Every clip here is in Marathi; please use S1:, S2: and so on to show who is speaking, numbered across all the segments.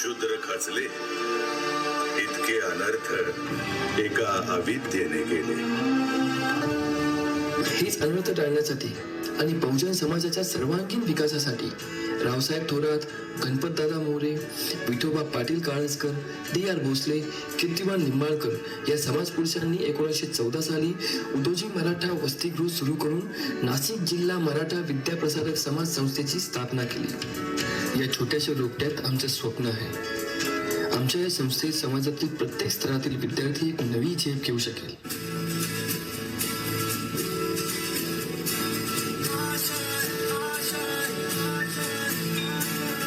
S1: शूद्र खचले, इतके अनर्थ एका अविद्येने केले.
S2: हेच अनर्थ टाळण्यासाठी आणि बहुजन समाजाच्या सर्वांगीण विकासासाठी रावसाहेब थोरात, गणपतदादा मोरे, विठोबा पाटील काळजकर, डी.आर. भोसले, कीर्तिमान निंबाळकर या समाजपुरुषांनी 1914 साली उदोजी मराठा वसतिगृह सुरू करून नाशिक जिल्हा मराठा विद्याप्रसारक समाज संस्थेची स्थापना केली. या छोट्याशा रोपट्यात आमचं स्वप्न आहे. आमच्या या संस्थेत समाजातील प्रत्येक स्तरातील विद्यार्थी एक नवी झेप घेऊ शकेल.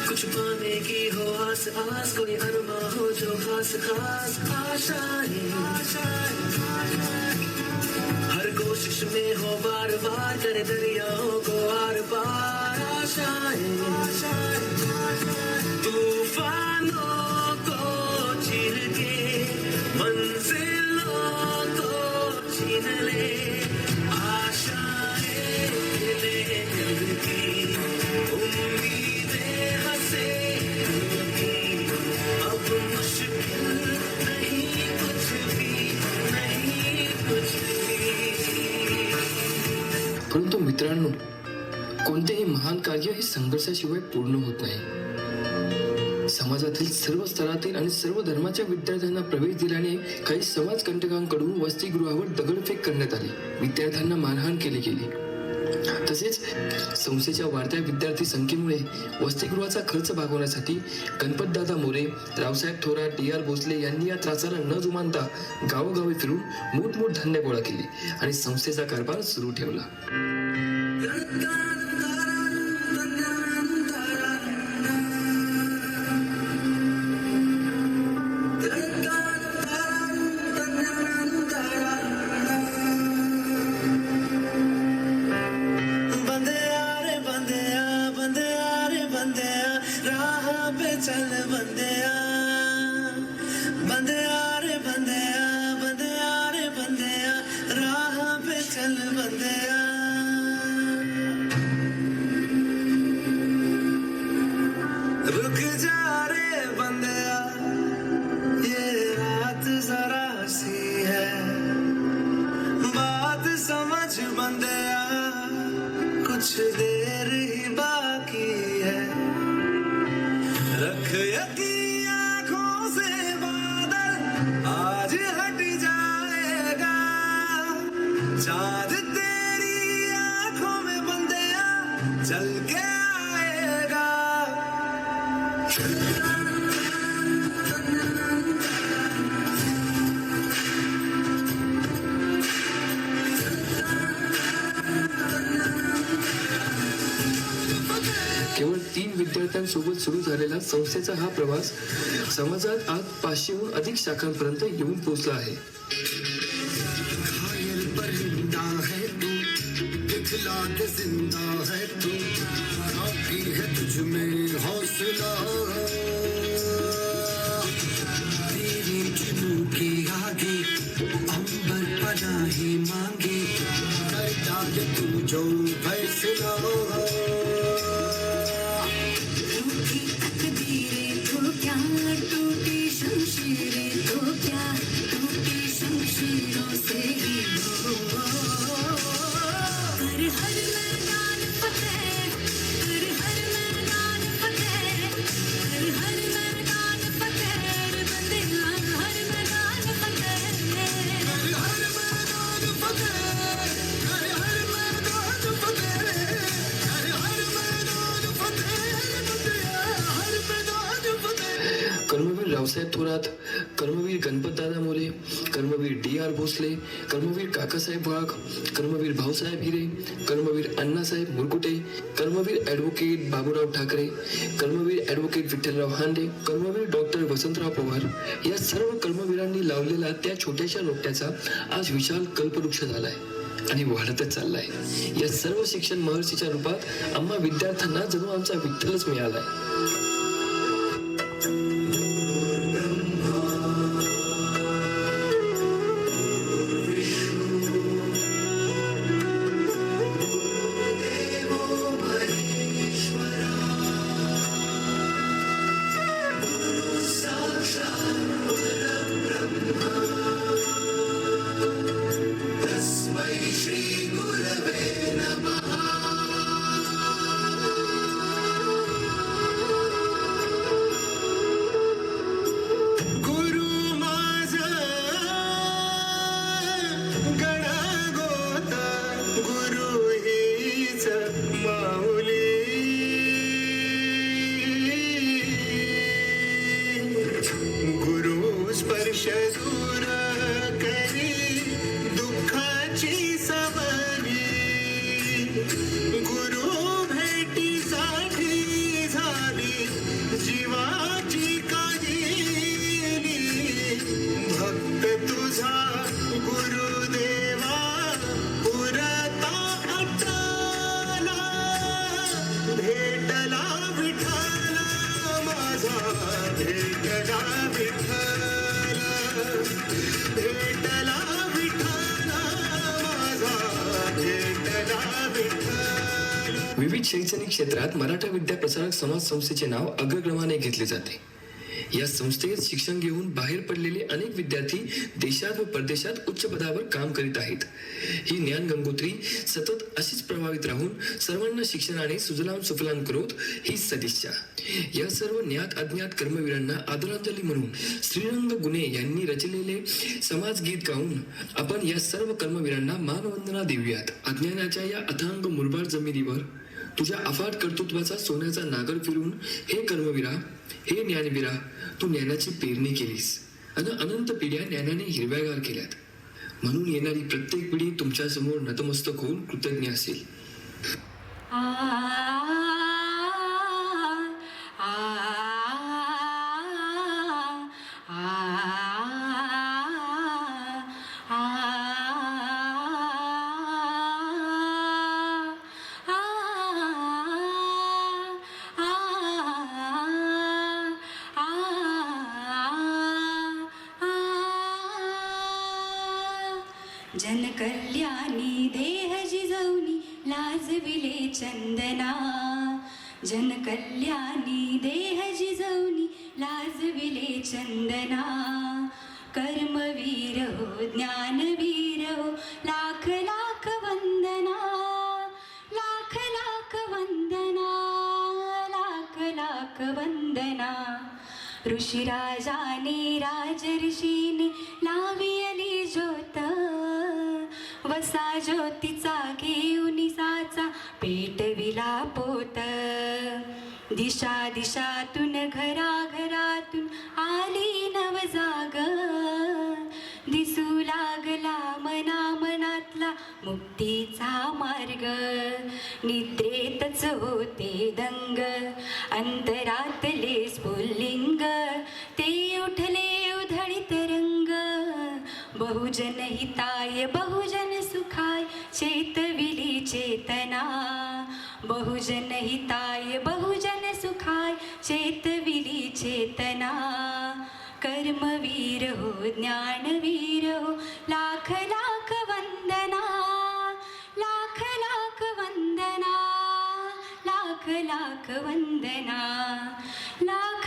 S3: कुछ पाने की हो आस आस, कोई अरमा हो जो खास खास आशाएं, हर कोशिश में हो बार बार करे दरियाओं को आर पार आशाएं, तूफानों को चीर के मंजिलों को छीन ले, आशाएं ले दिल की उम्मीदें हंसे अब मुश्किल नहीं कुछ भी, नहीं कुछ भी.
S2: परंतु मित्रांनो, कोणतेही महान कार्य हे संघर्षाशिवाय पूर्ण होत नाही. समाजातील सर्व स्तरातील आणि सर्व धर्माच्या विद्यार्थ्यांना प्रवेश दिल्याने काही समाजकंटकांकडून वसतिगृहावर दगडफेक करण्यात आली, विद्यार्थ्यांना मारहाण केली गेली. तसेच संस्थेच्या वाढत्या विद्यार्थी संख्येमुळे वसतिगृहाचा खर्च भागवण्यासाठी गणपतदादा मोरे, रावसाहेब थोरात, डी.आर. भोसले यांनी या त्रासाला न जुमानता गावोगावी फिरून मोठमोठ धान्य गोळा केले आणि संस्थेचा कारभार सुरू ठेवला.
S3: चल बंदिया, बंदिया रे बंदिया, बंदिया रे बंदिया, राह पे चल बंदिया. रुक जा रे बंदिया, ये रात जरा सी है, बात समझ बंदिया, कुछ देर ही बाकी है. रख यकीन आँखों से बादल आज हट जाएगा, चाँद तेरी आँखों में बंदिया चल के आएगा.
S2: केवळ 3 विद्यार्थ्यांसोबत सुरू झालेला संस्थेचा हा प्रवास समाजात आज 500हून अधिक शाखांपर्यंत येऊन पोहोचला आहे.
S3: मांगी तू जो फैसला टूटी शमशीरें तो क्या, टूटी शमशीरों से ही कर हर मैदान फतेह, कर हर मैदान फतेह, कर हर मैदान फतेह, बंदिया हर मैदान फतेह, कर हर मैदान फतेह, कर हर मैदान फतेह, कर हर मैदान फतेह, बंदिया हर मैदान फतेह.
S2: कर्मवीर रावसाहेब थोरात, कर्मवीर गणपतदादा मोरे, कर्मवीर डी.आर. भोसले, कर्मवीर काकासाहेब वाघ, कर्मवीर भाऊसाहेब हिरे, कर्मवीर अण्णासाहेब मुरकुटे, कर्मवीर ॲडव्होकेट बाबूराव ठाकरे, कर्मवीर ॲडव्होकेट विठ्ठलराव हांडे, कर्मवीर डॉक्टर वसंतराव पवार या सर्व कर्मवीरांनी लावलेला त्या छोट्याशा रोपट्याचा आज विशाल कल्पवृक्ष झालाय आणि वाढतच चाललाय. या सर्व शिक्षण महर्षीच्या रूपात आम्हा विद्यार्थ्यांना जणू आमचा विठ्ठलच मिळालाय.
S3: भेटला विठ्ठल भेटला विठ्ठल माझा भेटला विठ्ठल.
S2: विविध शैक्षणिक क्षेत्रात मराठा विद्या प्रसारक समाज संस्थेचे नाव अग्रक्रमाने घेतले जाते. या संस्थेत शिक्षण घेऊन बाहेर पडलेले अनेक विद्यार्थी देशात व परदेशात उच्च पदावर काम करीत आहेत. ही ज्ञान गंगोत्री सतत अशीच प्रभावित राहून सर्वांना शिक्षणाने सुजलाम सुफलाम करोत ही सदिच्छा. या सर्व ज्ञात अज्ञात कर्मवीरांना आदरांजली म्हणून श्रीरंग गुणे यांनी रचलेले समाज गीत गाऊन आपण या सर्व कर्मवीरांना मानवंदना देऊयात. अज्ञानाच्या या अथांग मुरबाड जमिनीवर तुझ्या अफाट कर्तृत्वाचा सोन्याचा नागर फिरून हे कर्मवीरा, हे ज्ञानवीरा, तू ज्ञानाची पेरणी केलीस आणि अनंत पिढ्या ज्ञानाने हिरव्यागार केल्यात. म्हणून येणारी प्रत्येक पिढी तुमच्या समोर नतमस्तक होऊन कृतज्ञ असेल.
S4: जनकल्याणी देह जिजवनी लाजविले चंदना. जनकल्याणी देह जिजवनी लाजविले चंदना. कर्मवीर हो ज्ञानवीर हो लाख लाख वंदना. लाख लाख वंदना. लाख लाख वंदना. ऋषिराजाने राजर्षीने लावियली ज्योत. वसा ज्योतीचा घेऊन साचा पेटविला पोत. दिशा दिशातून घराघरातून आली नवजाग. दिसू लागला मना मनातला मुक्तीचा मार्ग. निद्रेतच होते दंग अंतरातले स्फुल्लिंग. ते उठले उधळीत रंग. बहुजन हिताय बहुजन सुखाय चेतविली चेतना. बहुजन हिताय बहुजन सुखाय चेतविली चेतना. कर्मवीर हो ज्ञानवीर हो लाख लाख वंदना. लाख लाख वंदना. लाख लाख वंदना. लाख